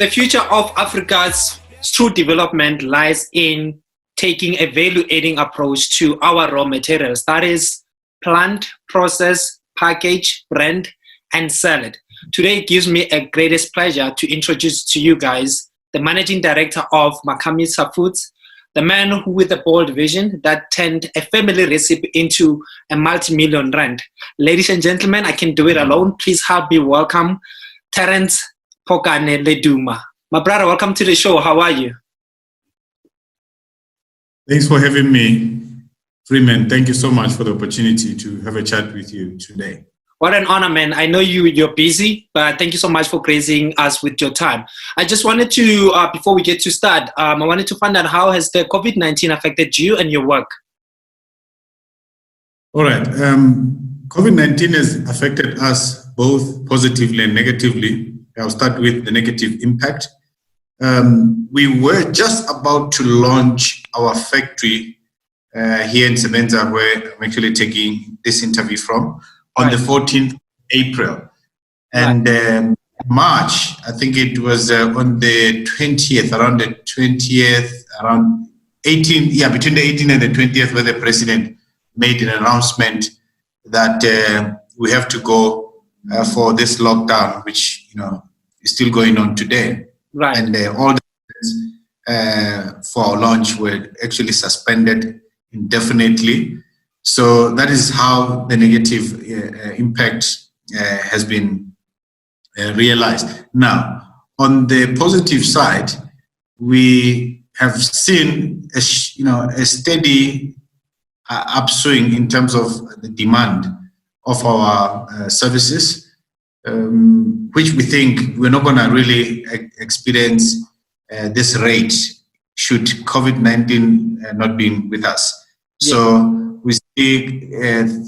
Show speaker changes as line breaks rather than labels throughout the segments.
The future of Africa's true development lies in taking a value-adding approach to our raw materials. That is, plant, process, package, brand, and sell it. Today it gives me a greatest pleasure to introduce to you guys the managing director of Makhamisa Foods, the man who with a bold vision that turned a family recipe into a multi-million rand. Ladies and gentlemen, I can do it alone. Please help me welcome Terence Leluma. My brother, welcome to the show. How are you?
Thanks for having me, Freeman. Thank you so much for the opportunity to have a chat with you today.
What an honor, man. I know you're busy, but thank you so much for gracing us with your time. I just wanted to, before we get to start, I wanted to find out how has the COVID-19 affected you and your work?
All right. COVID-19 has affected us both positively and negatively. I'll start with the negative impact. We were just about to launch our factory here in Sebenza, where I'm actually taking this interview from, on the 14th April. And March, I think it was on the 20th, around the 20th, around 18, between the 18th and the 20th, where the president made an announcement that we have to go for this lockdown, which, is still going on today.
Right.
And all the plans for our launch were actually suspended indefinitely. So that is how the negative impact has been realized. Now, on the positive side, we have seen a steady upswing in terms of the demand of our services, which we think we're not going to really experience this rate should COVID-19 not be with us. Yeah. So we see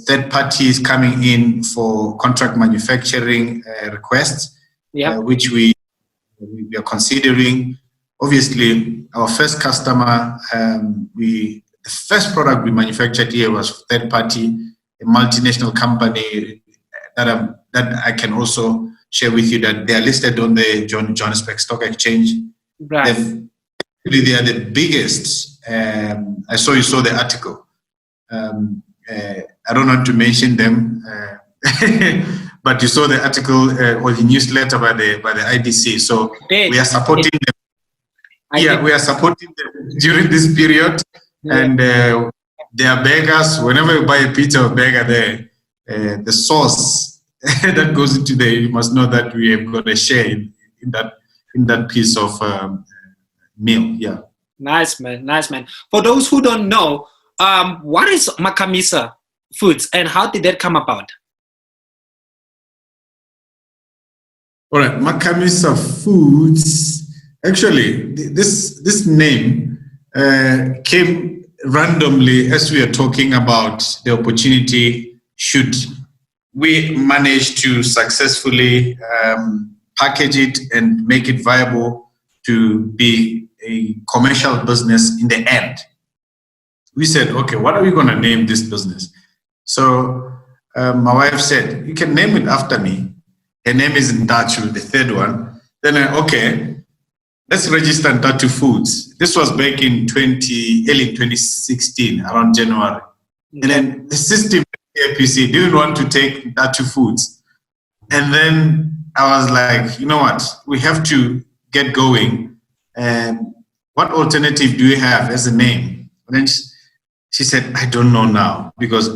third parties coming in for contract manufacturing requests, which we are considering. Obviously, our first customer, the first product we manufactured here was third party, a multinational company that I can also share with you that they are listed on the Johannesburg Stock Exchange.
Right.
They are the biggest. I saw you saw the article. I don't want to mention them, but you saw the article or the newsletter by the IDC. So we are supporting them. We are supporting them during this period, and they are beggars. Whenever you buy a pizza or burger, there, the sauce that goes into there, you must know that we have got a share in that piece of meal. Yeah.
Nice, man. Nice, man. For those who don't know, what is Makhamisa Foods and how did that come about?
All right, Makhamisa Foods. Actually, this name came randomly as we are talking about the opportunity should we manage to successfully package it and make it viable to be a commercial business in the end. We said, okay, what are we going to name this business? So my wife said, you can name it after me. Her name is Ntathu, the third one. Then, okay, let's register Ntathu Foods. This was back in early 2016, around January. And then the system, APC, didn't want to take Ntathu Foods. And then I was like, you know what? We have to get going. And what alternative do we have as a name? And then she said, I don't know now, because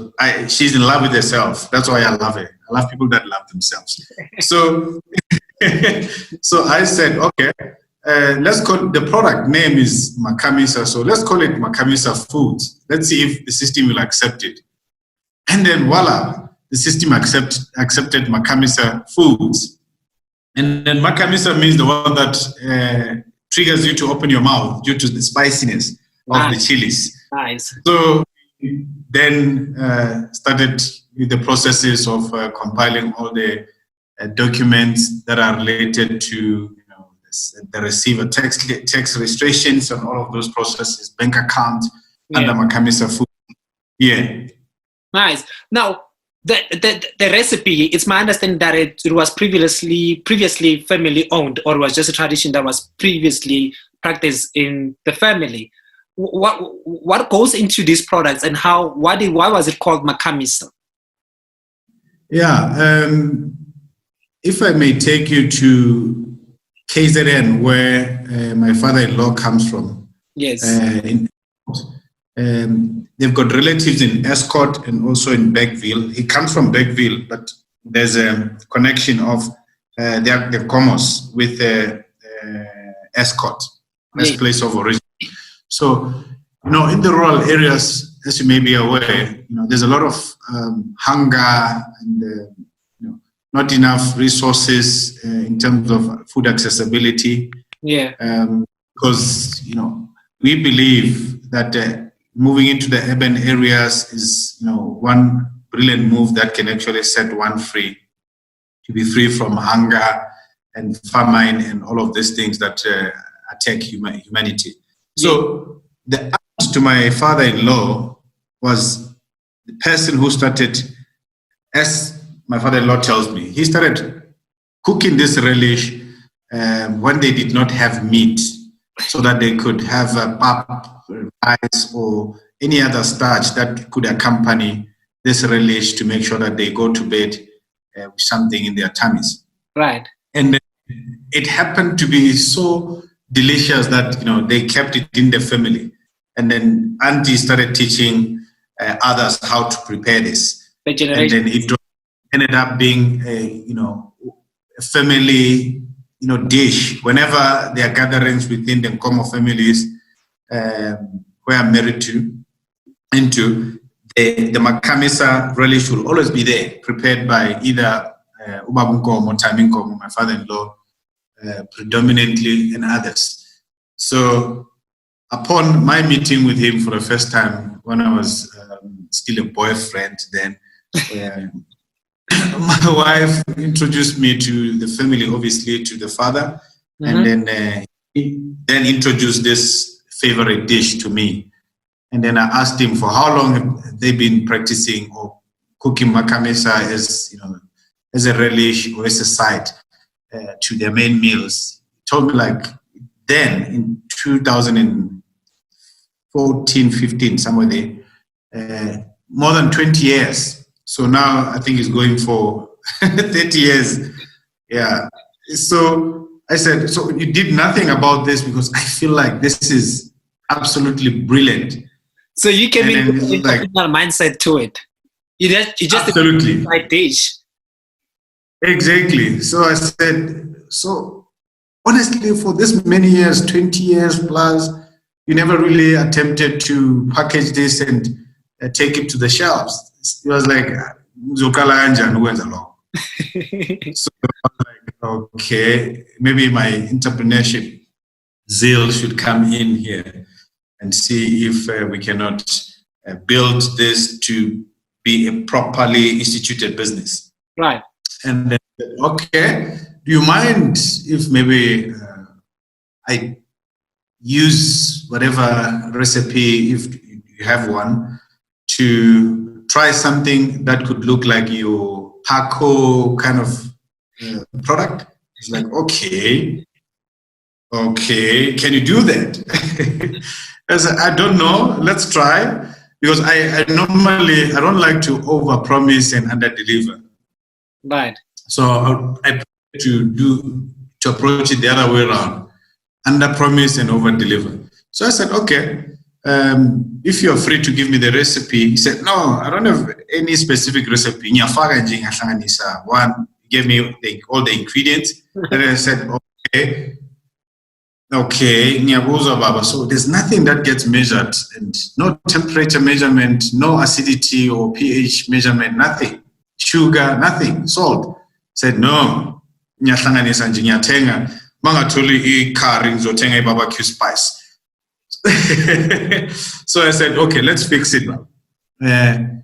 she's in love with herself. That's why I love her. I love people that love themselves. So, so I said, okay, let's call the product name is Makhamisa. So let's call it Makhamisa Foods. Let's see if the system will accept it. And then voila, the system accepted Makhamisa Foods. And then Makhamisa means the one that triggers you to open your mouth due to the spiciness of the chilies.
Nice.
So then started with the processes of compiling all the documents that are related to the receiver tax registrations and all of those processes, bank account under Makhamisa Foods. Yeah.
Nice. Now, the recipe, it's my understanding that it was previously family owned, or was just a tradition that was previously practiced in the family. What goes into these products, and why was it called Makhamisa?
Yeah, if I may take you to KZN, where my father-in-law comes from.
Yes.
They've got relatives in Escort and also in Beckville. He comes from Beckville, but there's a connection of their commerce with Escort, this place of origin. So, in the rural areas, as you may be aware, there's a lot of hunger and not enough resources in terms of food accessibility.
Yeah.
Because we believe that moving into the urban areas is one brilliant move that can actually set one free, to be free from hunger and famine and all of these things that attack humanity. So the aunt to my father-in-law was the person who started, as my father-in-law tells me, he started cooking this relish when they did not have meat, so that they could have a pap, rice, or any other starch that could accompany this relish to make sure that they go to bed with something in their tummies.
Right.
And it happened to be so delicious that they kept it in the family. And then auntie started teaching others how to prepare this. And then it ended up being a family dish. Whenever there are gatherings within the Nkomo families where I'm married into, the Makhamisa relish will always be there, prepared by either Ubaba Nkomo or Tami Nkomo, my father-in-law, predominantly, and others. So upon my meeting with him for the first time, when I was still a boyfriend then, my wife introduced me to the family, obviously to the father, and then he then introduced this favorite dish to me. And then I asked him for how long have they been practicing or cooking Makhamisa as a relish or as a side to their main meals. He told me then in 2014, 15, somewhere there, more than 20 years. So now I think he's going for 30 years. Yeah. So I said, so you did nothing about this, because I feel like this is absolutely brilliant.
So you came in with an entrepreneurial mindset to it. You just
absolutely
like dish.
Exactly. So I said, so honestly, for this many years, 20 years plus, you never really attempted to package this and take it to the shelves. It was like, so I was like, okay, maybe my entrepreneurship zeal should come in here and see if we cannot build this to be a properly instituted business.
Right.
And then, okay, do you mind if maybe I use whatever recipe, if you have one, to try something that could look like your Paco kind of product? It's like, okay, can you do that? I said, I don't know, let's try. Because I don't like to overpromise and underdeliver.
Right.
So I prefer to approach it the other way around, underpromise and overdeliver. So I said, okay, if you're free to give me the recipe. He said, no, I don't have any specific recipe. One, gave me all the ingredients. And I said, okay, Baba. So there's nothing that gets measured, and no temperature measurement, no acidity or pH measurement, nothing. Sugar, nothing. Salt. Said, no. Mangatuli curry, zotenga barbecue spice. So I said, okay, let's fix it now. I'm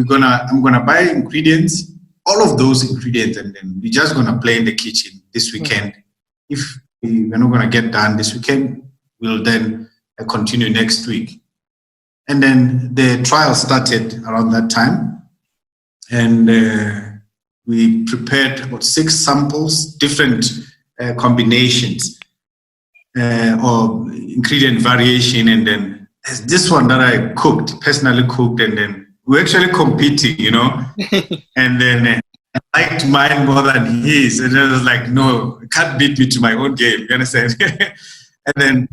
gonna buy ingredients, all of those ingredients, and then we're just gonna play in the kitchen this weekend. If we're not gonna get done this weekend, we'll then continue next week. And then the trial started around that time. and we prepared about 6 samples, different combinations or ingredient variation, and then there's this one that I personally cooked, and then we're actually competing, and then I liked mine more than his, and I was like, no, you can't beat me to my own game, you understand? And then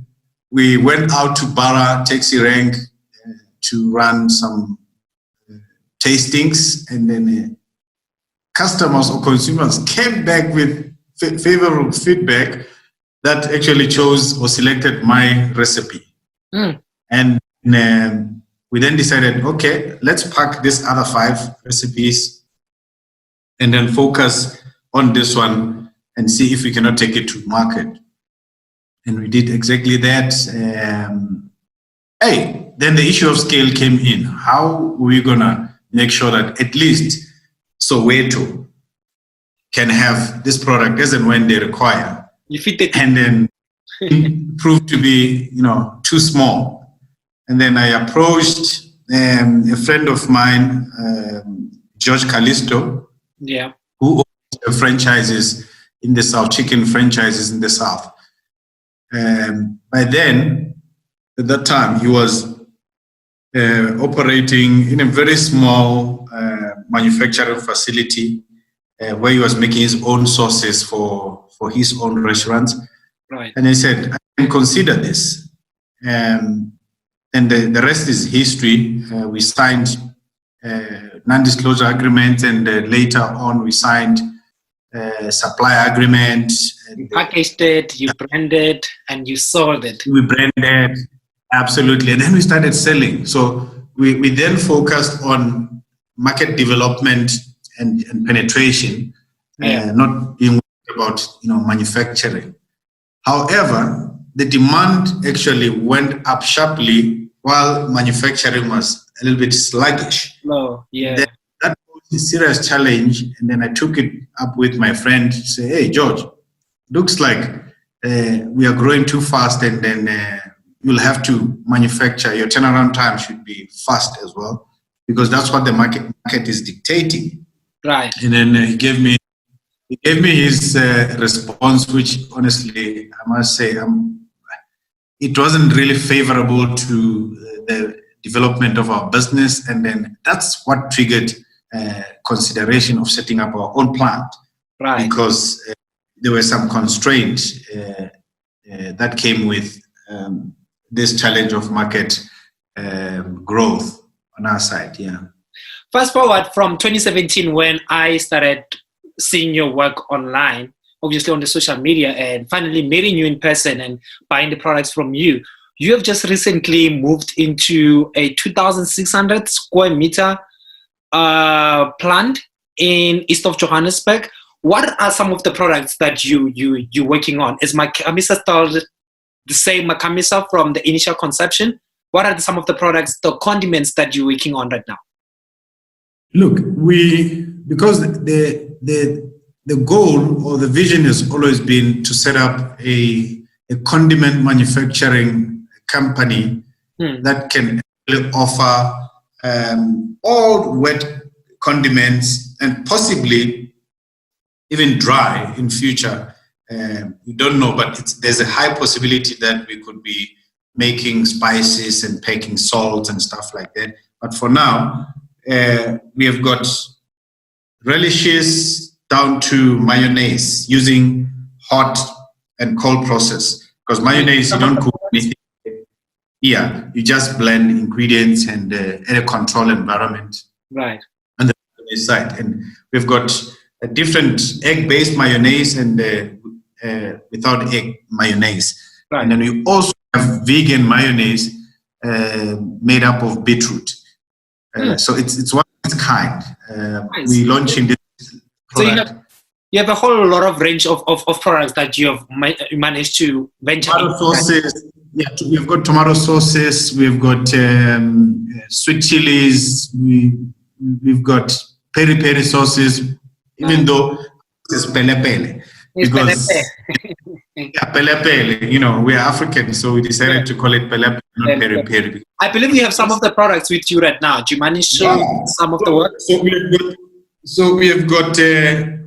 we went out to Barra taxi rank to run some tastings, and then customers or consumers came back with favorable feedback that actually chose or selected my recipe. And we then decided, okay, let's pack these other 5 recipes and then focus on this one and see if we cannot take it to market. And we did exactly that. Then the issue of scale came in. How are we going to make sure that at least Soweto can have this product as and when they require?
You fit it.
And then it proved to be, too small. And then I approached a friend of mine, George Callisto, who owns franchises in the South, chicken franchises in the South. By then, at that time, he was operating in a very small manufacturing facility where he was making his own sauces for his own restaurants.
Right.
And he said, I can consider this. And the rest is history. We signed non-disclosure agreement, and later on we signed supply agreement.
You packaged it, you branded, and you sold it.
We branded, absolutely. And then we started selling. So we then focused on market development and penetration, not being about manufacturing. However, the demand actually went up sharply while manufacturing was a little bit sluggish.
Oh, yeah.
That was a serious challenge, and then I took it up with my friend to say, hey, George, looks like we are growing too fast, and then you'll have to manufacture. Your turnaround time should be fast as well, because that's what the market is dictating.
Right.
And then he gave me his response, which honestly, I must say, it wasn't really favorable to the development of our business. And then that's what triggered consideration of setting up our own plant.
Right.
Because there were some constraints that came with this challenge of market growth on our side. Yeah.
Fast forward from 2017, when I started seeing your work online, obviously on the social media, and finally meeting you in person and buying the products from you. You have just recently moved into a 2,600 square meter plant in east of Johannesburg. What are some of the products that you're working on? Is Makhamisa still the same Makhamisa from the initial conception? What are some of the products, the condiments that you're working on right now?
Look, because the goal or the vision has always been to set up a condiment manufacturing company that can offer all wet condiments and possibly even dry in future. We don't know, but there's a high possibility that we could be making spices and packing salts and stuff like that. But for now, we have got relishes down to mayonnaise using hot and cold process. Because mayonnaise, you don't cook anything. Yeah, you just blend ingredients and in a controlled environment.
Right.
On the mayonnaise side. And we've got a different egg-based mayonnaise and without egg mayonnaise.
Right.
And then we also have vegan mayonnaise made up of beetroot. So it's one of its kind.
Nice.
We launching this product.
So you have a whole lot of range of products that you have managed to venture
tomato sauces. Yeah, we've got tomato sauces. We've got sweet chilies. We've got peri peri sauces. Even though it's pele pele. Because yeah, pele pele. You know, we are African, so we decided to call it pele pele, not peri peri.
I believe you have some of the products with you right now. Do you manage to some of the work?
So So we have got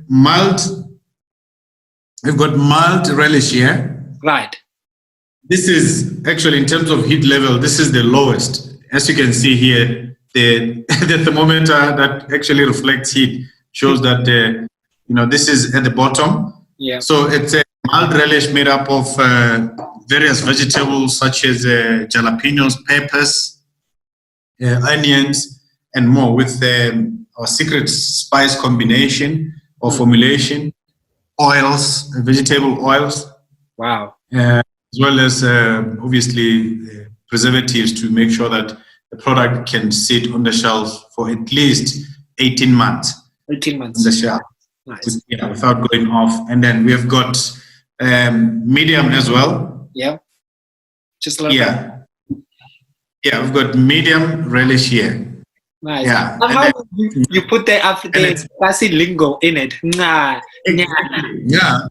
mild relish here.
Right.
This is actually, in terms of heat level, this is the lowest. As you can see here, the thermometer that actually reflects heat shows that this is at the bottom.
Yeah.
So it's a mild relish made up of various vegetables such as jalapenos, peppers, onions, and more, with our secret spice combination or formulation, oils, vegetable oils.
Wow.
As well as obviously preservatives to make sure that the product can sit on the shelf for at least 18 months.
18 months.
On the shelf.
Nice.
Without going off. And then we have got medium as well.
Yeah. Just a little bit.
Yeah, we've got medium relish here.
Nice.
Yeah.
And how you put the classy lingo in it? Nah.
Exactly. Yeah.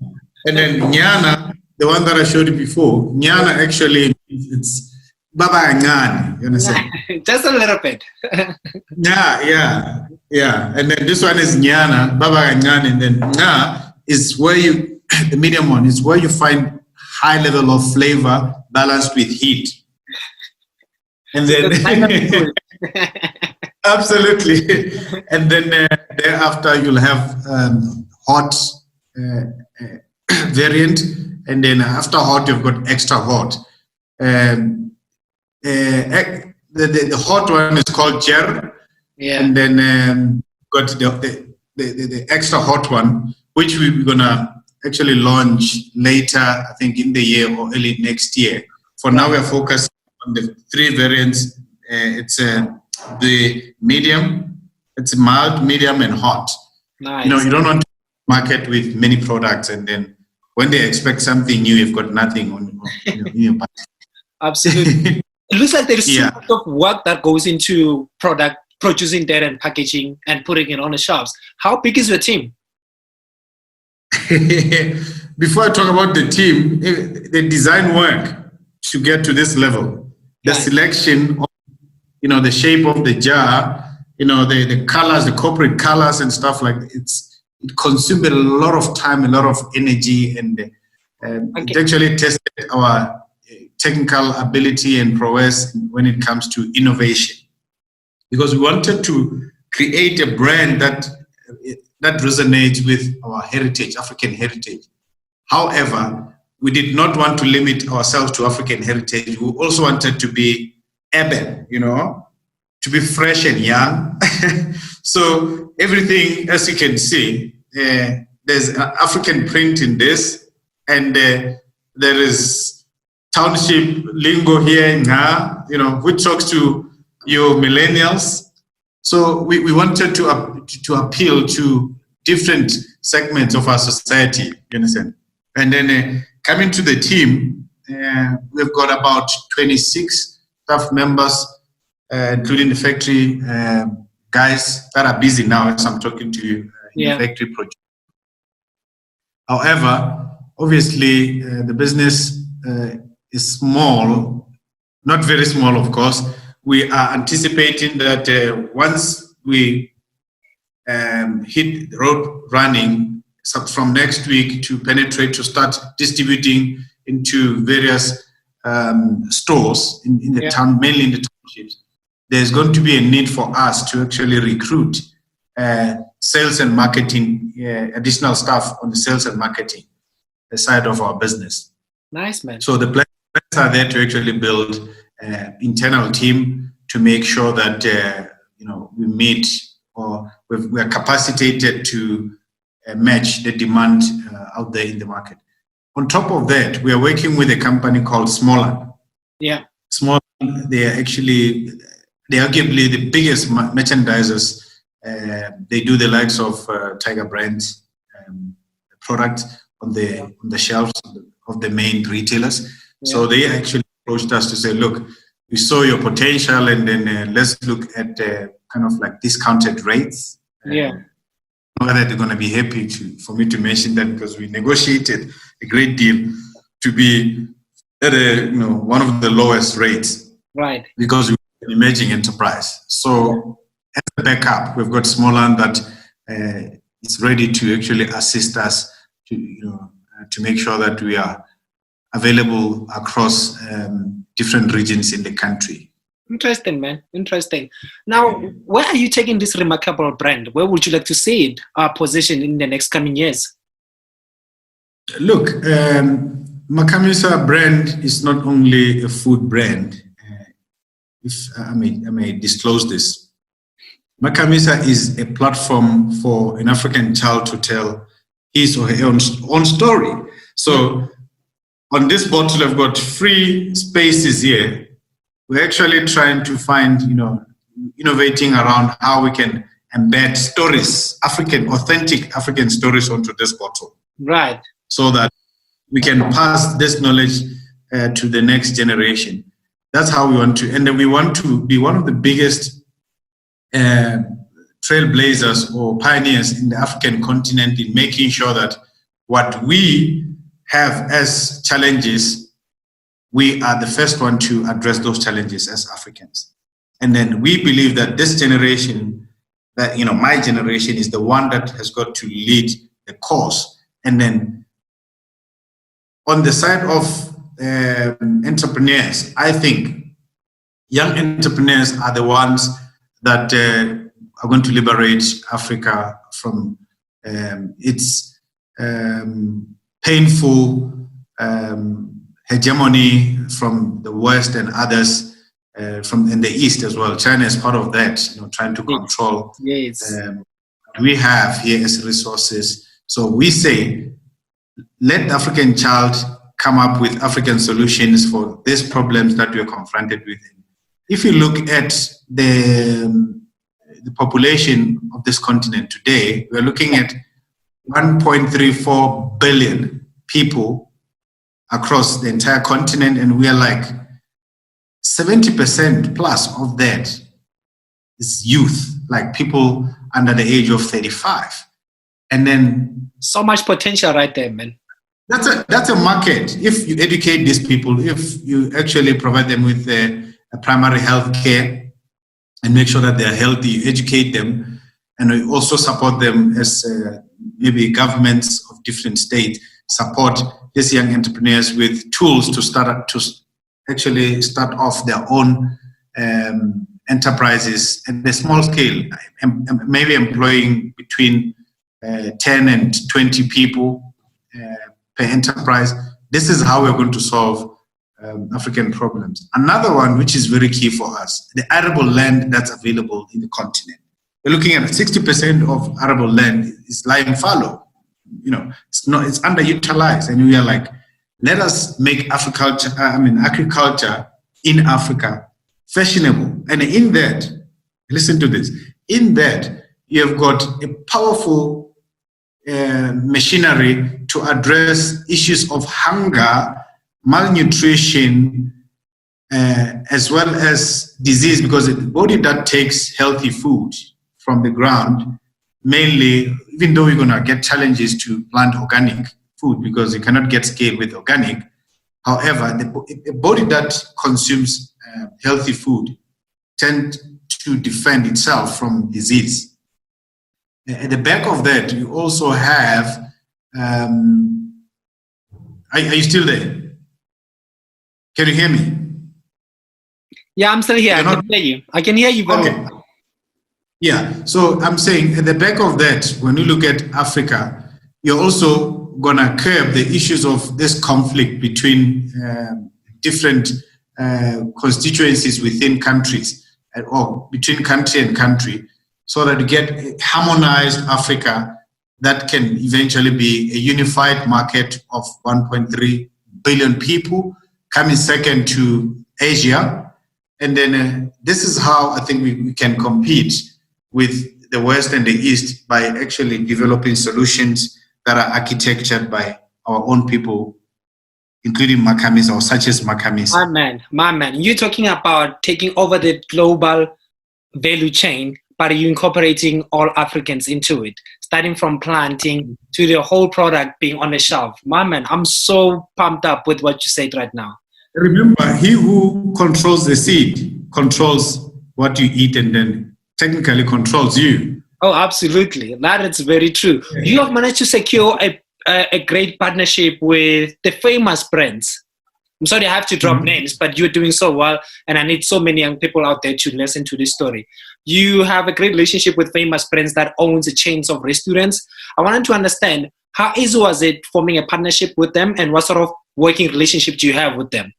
And then nyana, the one that I showed you before, nyana actually it's baba ngani. You understand?
Just a little bit.
Yeah. And then this one is nyana, baba ngani, and then nga is where the medium one is where you find high level of flavor balanced with heat. And then absolutely. And then thereafter you'll have hot variant, and then after hot you've got extra hot. The hot one is called ger, and then got the extra hot one, which we're gonna actually launch later, I think in the year or early next year. For now, we're focused on the three variants. It's the medium, it's mild, medium, and hot.
Nice.
You don't want to market with many products, and then when they expect something new, you've got nothing on in your budget.
Absolutely. It looks like there's so much of work that goes into producing that and packaging and putting it on the shelves. How big is your team?
Before I talk about the team, the design work to get to this level, the selection of, the shape of the jar, the colors, the corporate colors and stuff like that, it consumed a lot of time, a lot of energy, and it actually tested our technical ability and prowess when it comes to innovation, because we wanted to create a brand that resonates with our heritage, African heritage. However, we did not want to limit ourselves to African heritage. We also wanted to be urban, to be fresh and young. So everything, as you can see, there's an African print in this, and there is township lingo here, which talks to your millennials. So we wanted to appeal to different segments of our society, you understand? And then coming to the team, we've got about 26 staff members, including the factory guys that are busy now as I'm talking to you in the factory project. However, obviously, the business is small, not very small, of course. We are anticipating that once we hit the road running, from next week to penetrate, to start distributing into various stores in the town, mainly in the townships, there's going to be a need for us to actually recruit sales and marketing, additional staff on the sales and marketing side of our business.
Nice, man.
So the plans are there to actually build an internal team to make sure that we meet, or we are capacitated to match the demand out there in the market. On top of that, we are working with a company called Smaller. Yeah. Smaller, they're arguably the biggest merchandisers. They do the likes of Tiger Brands product on the shelves of the main retailers. Yeah. So they actually approached us to say, look, we saw your potential, and then let's look at kind of like discounted rates. Whether they're going to be happy for me to mention that, because we negotiated a great deal to be at one of the lowest rates. Right. Because we're an emerging enterprise. So as a backup, we've got Smaller that is ready to actually assist us to make sure that we are available across different regions in the country.
Interesting, man. Interesting. Now, where are you taking this remarkable brand? Where would you like to see it positioned in the next coming years?
Look, Makhamisa brand is not only a food brand. If I may disclose this, Makhamisa is a platform for an African child to tell his or her own story. So on this bottle, I've got free spaces here. We're actually trying to find, innovating around how we can embed stories, authentic African stories onto this bottle.
Right.
So that we can pass this knowledge to the next generation. That's how we want to, and then we want to be one of the biggest trailblazers or pioneers in the African continent in making sure that what we have as challenges, we are the first one to address those challenges as Africans. And then we believe that this generation, that my generation is the one that has got to lead the cause. And then on the side of entrepreneurs, I think young entrepreneurs are the ones that are going to liberate Africa from its painful hegemony from the West and others from in the East as well. China is part of that, trying to control what we have here as resources. So we say, let the African child come up with African solutions for these problems that we are confronted with. If you look at the population of this continent today, we're looking at 1.34 billion people across the entire continent, and we are like 70% plus of that is youth, like people under the age of 35. And then
so much potential right there, man.
That's a market. If you educate these people, if you actually provide them with a primary health care and make sure that they're healthy, you educate them, and you also support them as maybe governments of different states support these young entrepreneurs with tools to actually start off their own enterprises at a small scale, maybe employing between 10 and 20 people per enterprise. This is how we're going to solve African problems. Another one, which is very key for us, the arable land that's available in the continent. We're looking at 60% of arable land is lying fallow. It's underutilized, and we are like, let us make agriculture in Africa fashionable. And in that, listen to this, in that you have got a powerful machinery to address issues of hunger, malnutrition, as well as disease, because the body that takes healthy food from the ground, mainly, even though we're going to get challenges to plant organic food because you cannot get scale with organic. However, the body that consumes healthy food tends to defend itself from disease. At the back of that, you also have, are you still there? Can you hear me?
Yeah, I'm still here. I can hear you. I can hear you very well.
Yeah, so I'm saying at the back of that, when you look at Africa, you're also going to curb the issues of this conflict between different constituencies within countries, or between country and country, so that you get a harmonized Africa that can eventually be a unified market of 1.3 billion people, coming second to Asia. And then this is how I think we can compete with the West and the East by actually developing solutions that are architectured by our own people, including Makhamisa, or such as Makhamisa.
My man. You're talking about taking over the global value chain, but you're incorporating all Africans into it, starting from planting to the whole product being on the shelf. My man, I'm so pumped up with what you said right now.
Remember, he who controls the seed controls what you eat, and then technically controls you.
Oh, absolutely. That is very true.
Yeah.
You have managed to secure a great partnership with the famous brands. I'm sorry I have to drop names, but you're doing so well, and I need so many young people out there to listen to this story. You have a great relationship with famous brands that owns a chains of restaurants. I wanted to understand, how easy was it forming a partnership with them, and what sort of working relationship do you have with them?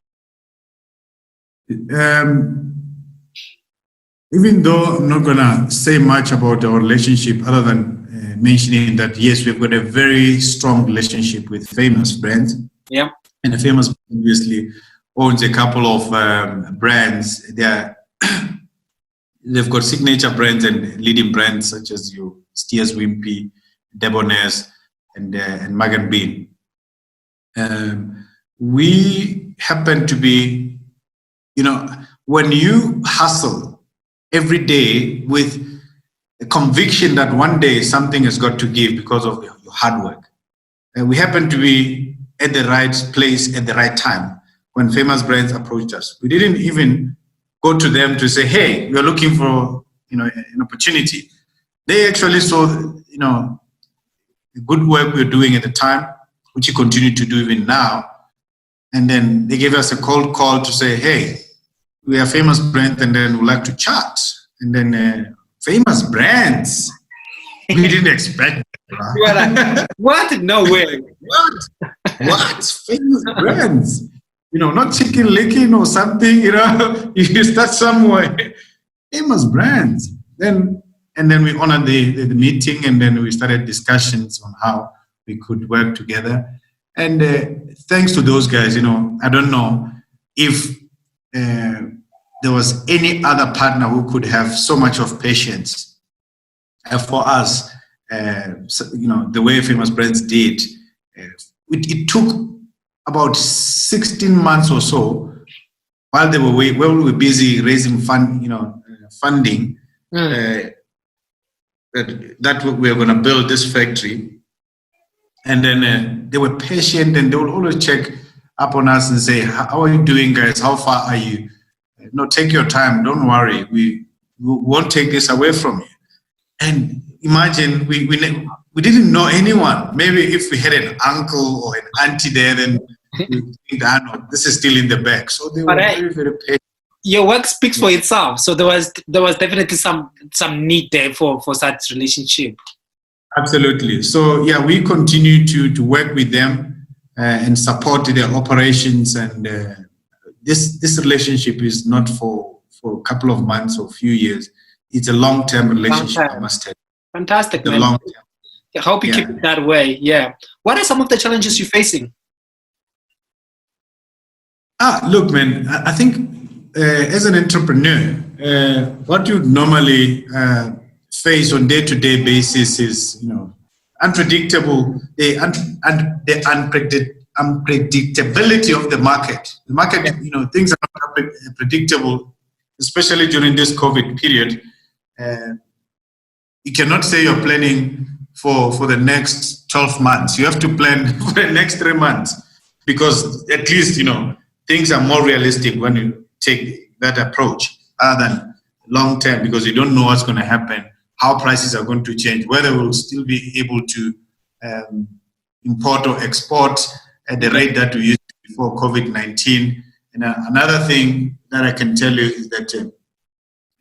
Even though I'm not going to say much about our relationship other than mentioning that, yes, we've got a very strong relationship with famous brands.
Yeah.
And the famous obviously owns a couple of brands. They've got signature brands and leading brands such as your Steers Wimpy, Debonair's, and Mug and Bean. We happen to be, when you hustle every day with a conviction that one day something has got to give because of your hard work, we happen to be at the right place at the right time when famous brands approached us. We didn't even go to them to say, hey, we're looking for an opportunity. They actually saw the good work we were doing at the time, which we continue to do even now. And then they gave us a cold call to say, hey, we are famous brands and then we'd like to chat. And then famous brands, we didn't expect that.
What? No way.
What? Famous brands? Not Chicken Licking or something, you start somewhere. Famous brands. And then we honored the meeting, and then we started discussions on how we could work together. And thanks to those guys, I don't know if there was any other partner who could have so much of patience for us, the way famous brands did. It took about 16 months or so while we were busy raising funding, that we were going to build this factory. And then they were patient, and they would always check up on us and say, how are you doing, guys? How far are you? No, take your time. Don't worry. We won't take this away from you. And imagine we didn't know anyone. Maybe if we had an uncle or an auntie there, then we think, no, this is still in the bag. So they were very, very patient.
Your work speaks for itself. So there was definitely some need there for such relationship.
Absolutely. So yeah, we continue to work with them and support their operations. And this relationship is not for a couple of months or a few years. It's a long-term relationship, I must tell you.
Fantastic, man. I hope you keep it that way. Yeah. What are some of the challenges you're facing?
Look, man, I think as an entrepreneur, what you normally face on day-to-day basis is, unpredictable, the unpredictability of the market. The market, things are not predictable, especially during this COVID period. You cannot say you're planning for the next 12 months. You have to plan for the next 3 months, because at least, things are more realistic when you take that approach rather than long term, because you don't know what's going to happen, how prices are going to change, whether we'll still be able to import or export at the rate that we used to before COVID-19. And another thing that I can tell you is that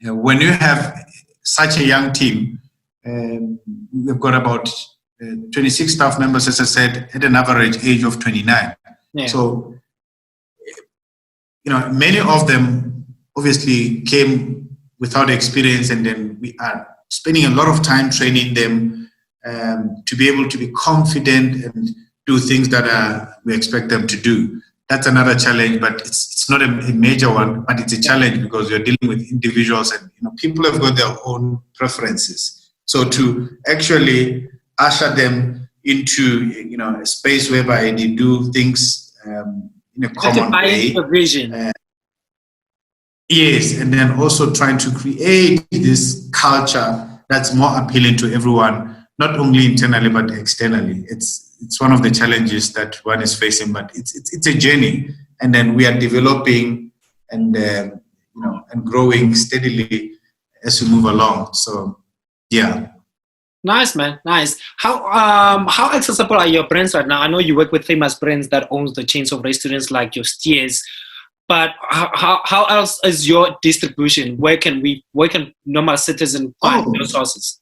when you have such a young team, we've got about 26 staff members, as I said, at an average age of 29. Yeah. So, many of them obviously came without experience, and then we are spending a lot of time training them to be able to be confident and do things that we expect them to do. That's another challenge, but it's not a major one, but it's a challenge because you're dealing with individuals, and people have got their own preferences. So to actually usher them into a space whereby they do things in a common way.
Vision.
Yes, and then also trying to create this culture that's more appealing to everyone, not only internally but externally. It's one of the challenges that one is facing, but it's a journey, and then we are developing and and growing steadily as we move along. So yeah.
Nice, man. Nice. How accessible are your brands right now? I know you work with famous brands that owns the chains of restaurants like your Steers, but how else is your distribution? Where can normal citizen find
Oh,
your sources?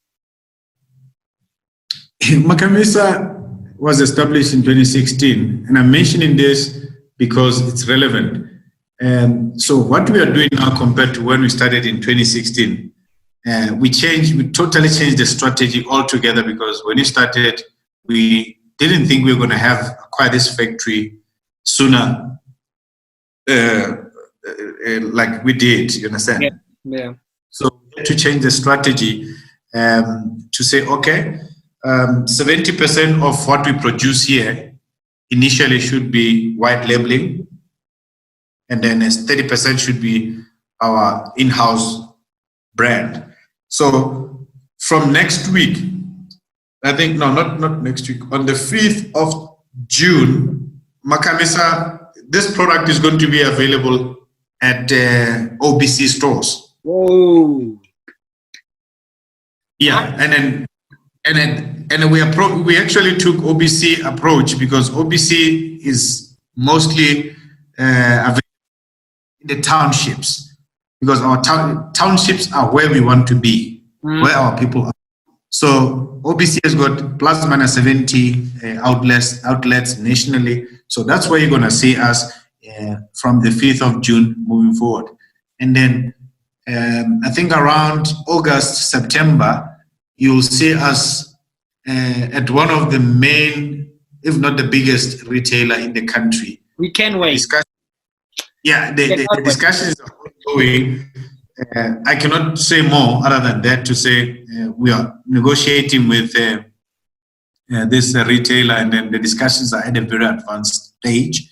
Makhamisa was established in 2016, and I'm mentioning this because it's relevant. So what we are doing now compared to when we started in 2016, we totally changed the strategy altogether, because when we started, we didn't think we were going to have quite this factory sooner, like we did, you understand?
Yeah. Yeah.
So we had to change the strategy to say, okay, 70% of what we produce here initially should be white labeling, and then as 30% should be our in-house brand. So from next week, I think, no, not next week, on the 5th of June, Makhamisa, this product is going to be available at OBC stores.
Whoa.
Yeah, and we actually took OBC approach because OBC is mostly available in the townships, because our townships are where we want to be, where our people are. So OBC has got plus minus 70 outlets nationally. So that's where you're going to see us from the 5th of June moving forward. And then I think around August, September, you'll see us at one of the main, if not the biggest retailer in the country.
We can't wait.
The discussions are ongoing. I cannot say more other than that to say we are negotiating with this retailer, and then the discussions are at a very advanced stage,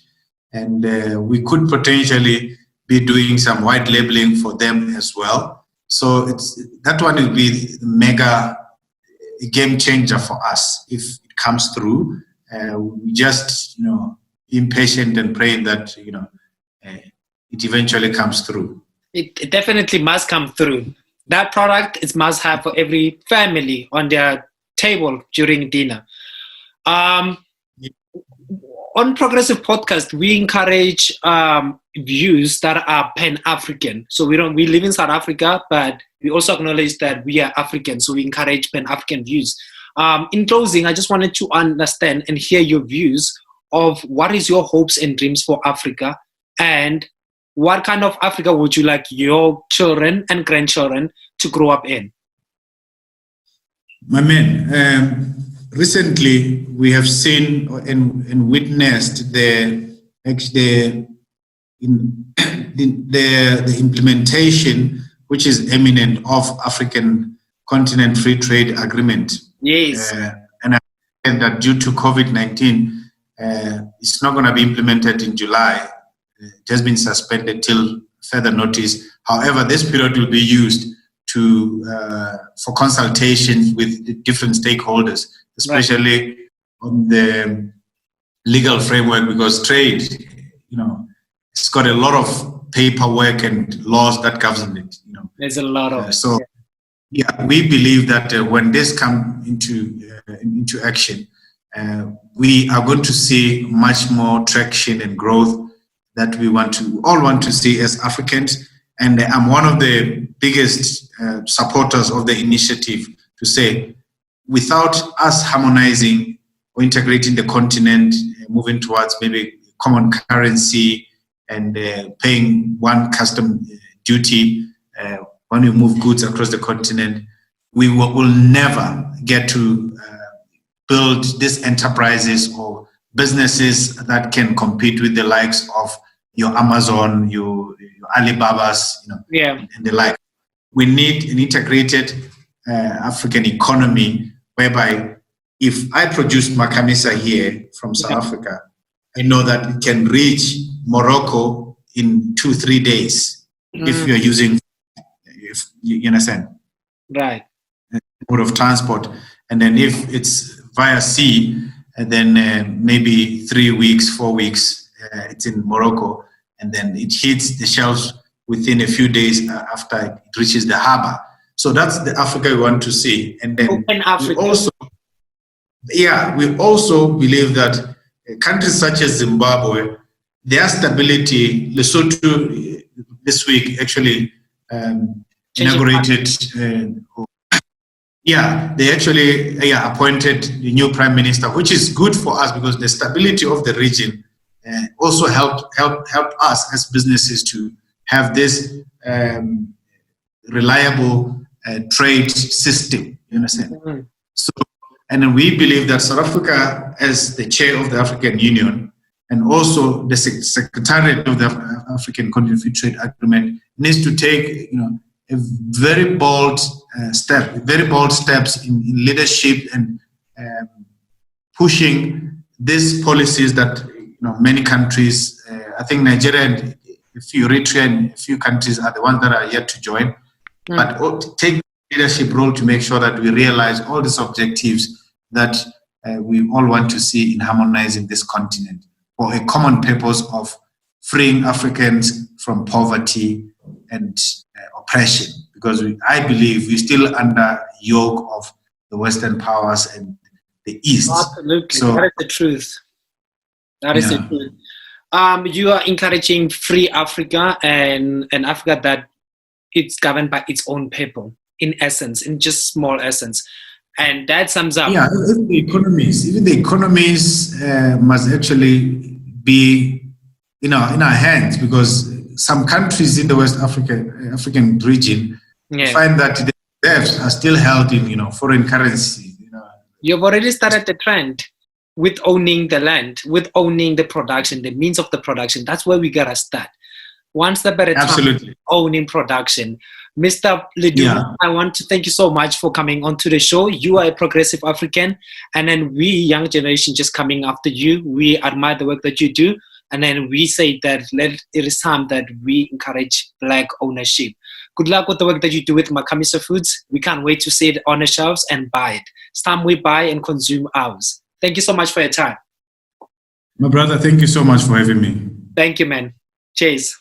and we could potentially be doing some white labeling for them as well. So that one will be the mega game changer for us if it comes through. We just impatient and praying that it eventually comes through.
It definitely must come through. That product is must have for every family on their table during dinner. On Progressive Podcast, we encourage views that are Pan-African. So we live in South Africa, but we also acknowledge that we are African. So we encourage Pan-African views. In closing, I just wanted to understand and hear your views of what is your hopes and dreams for Africa, and what kind of Africa would you like your children and grandchildren to grow up in?
My man, recently we have seen and witnessed the implementation, which is imminent, of African Continent Free Trade Agreement.
Yes.
And I think that due to COVID-19, it's not going to be implemented in July. It has been suspended till further notice. However, this period will be used for consultation with different stakeholders, especially on the legal framework, because trade, it's got a lot of paperwork and laws that governs it.
There's a lot of
we believe that when this comes into action, we are going to see much more traction and growth that we all want to see as Africans. And I'm one of the biggest supporters of the initiative to say, without us harmonizing or integrating the continent, moving towards maybe common currency and paying one custom duty when we move goods across the continent, we will never get to build these enterprises or businesses that can compete with the likes of your Amazon, your Alibabas, and the like. We need an integrated African economy whereby if I produce Makhamisa here from South Africa, I know that it can reach Morocco in 2-3 days if you're using, if you understand,
right,
mode of transport. And then if it's via sea, and then maybe 3 weeks, 4 weeks, it's in Morocco, and then it hits the shelves within a few days after it reaches the harbor. So that's the Africa we want to see. And then
Open Africa.
we also believe that countries such as Zimbabwe, their stability, Lesotho this week actually inaugurated, they actually appointed the new prime minister, which is good for us because the stability of the region also help us as businesses to have this reliable trade system. You understand? Mm-hmm. So, and then we believe that South Africa, as the chair of the African Union, and also the Secretariat of the African Continental Free Trade Agreement, needs to take, a very bold steps in leadership and pushing these policies that many countries, I think Nigeria and Eritrea and a few countries are the ones that are yet to join, but take leadership role to make sure that we realize all these objectives that we all want to see in harmonizing this continent for a common purpose of freeing Africans from poverty and oppression, because I believe we're still under yoke of the Western powers and the East.
Absolutely, so, that is the truth. That is the truth. You are encouraging free Africa and Africa that it's governed by its own people, in essence, in just small essence. And that sums up.
Yeah, even the economies must actually be in our hands, because some countries in the West African region find that the reserves are still held in foreign currency.
You've already started the trend with owning the land, with owning the production, the means of the production. That's where we gotta start. One step at a time, owning production. Mr. Leluma, I want to thank you so much for coming onto the show. You are a progressive African, and then we, young generation, just coming after you. We admire the work that you do, and then we say that it is time that we encourage Black ownership. Good luck with the work that you do with Makhamisa Foods. We can't wait to see it on the shelves and buy it. It's time we buy and consume ours. Thank you so much for your time.
My brother, thank you so much for having me.
Thank you, man. Cheers.